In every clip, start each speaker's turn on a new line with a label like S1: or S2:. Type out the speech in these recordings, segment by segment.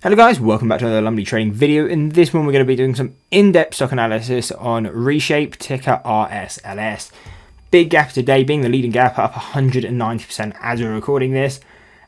S1: Hello guys, welcome back to another Lumley trading video. In this one we're going to be doing some in-depth stock analysis on Reshape, ticker RSLS. Big gap today, being the leading gap, up 190% as we're recording this.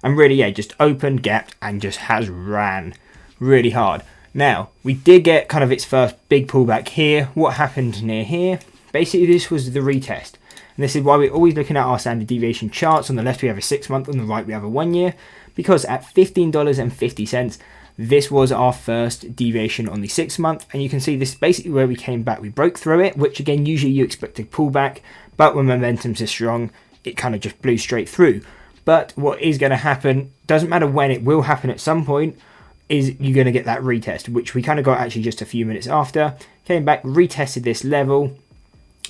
S1: And really, yeah, just opened, gapped, and just has ran really hard. Now, we did get kind of its first big pullback here. What happened near here? Basically, this was the retest. And this is why we're always looking at our standard deviation charts. On the left we have a 6 month, on the right we have a 1 year. Because at $15.50, this was our first deviation on the 6 month, and you can see this is basically where we came back. We broke through it, which again, usually you expect a pullback, but when momentum's is strong, it kind of just blew straight through. But what is going to happen, doesn't matter when, it will happen at some point, is you're going to get that retest, which we kind of got actually just a few minutes after. Came back, retested this level,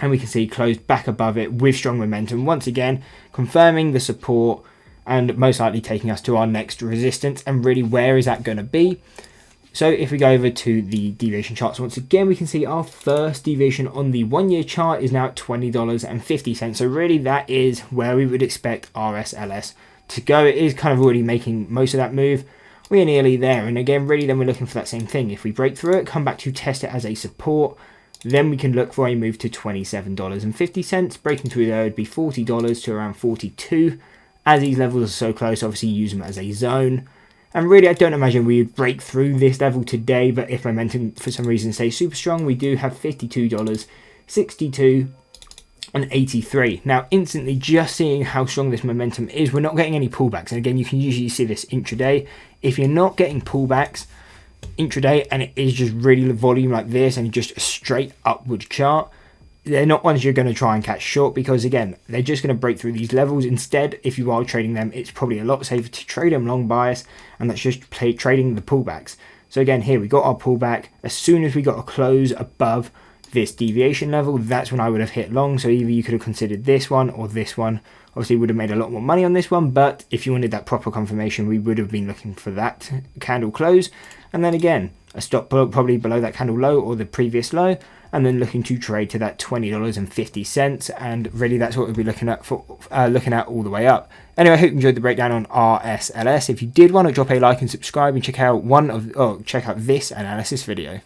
S1: and we can see closed back above it with strong momentum, once again confirming the support and most likely taking us to our next resistance. And really, where is that going to be? So if we go over to the deviation charts once again, we can see our first deviation on the 1 year chart is now at $20.50. So really, that is where we would expect RSLS to go. It is kind of already making most of that move. We are nearly there, and again, really, then we're looking for that same thing. If we break through it, come back to test it as a support, then we can look for a move to $27.50. Breaking through there would be $40 to around $42. As these levels are so close, obviously use them as a zone. And really, I don't imagine we would break through this level today, but if momentum for some reason stays super strong, we do have $52, 62, and 83. Now, instantly, just seeing how strong this momentum is, we're not getting any pullbacks. And again, you can usually see this intraday. If you're not getting pullbacks intraday, and it is just really volume like this, and just a straight upward chart, they're not ones you're going to try and catch short, because again, they're just going to break through these levels. Instead, if you are trading them, it's probably a lot safer to trade them long bias, and that's just trading the pullbacks. So again, here we got our pullback. As soon as we got a close above this deviation level, that's when I would have hit long. So either you could have considered this one or this one. Obviously, would have made a lot more money on this one, but if you wanted that proper confirmation, we would have been looking for that candle close. And then again, a stop probably below that candle low or the previous low, and then looking to trade to that $20.50. And really, that's what we'll be looking at all the way up. Anyway, I hope you enjoyed the breakdown on RSLS. If you did want to drop a like and subscribe, and check out this analysis video.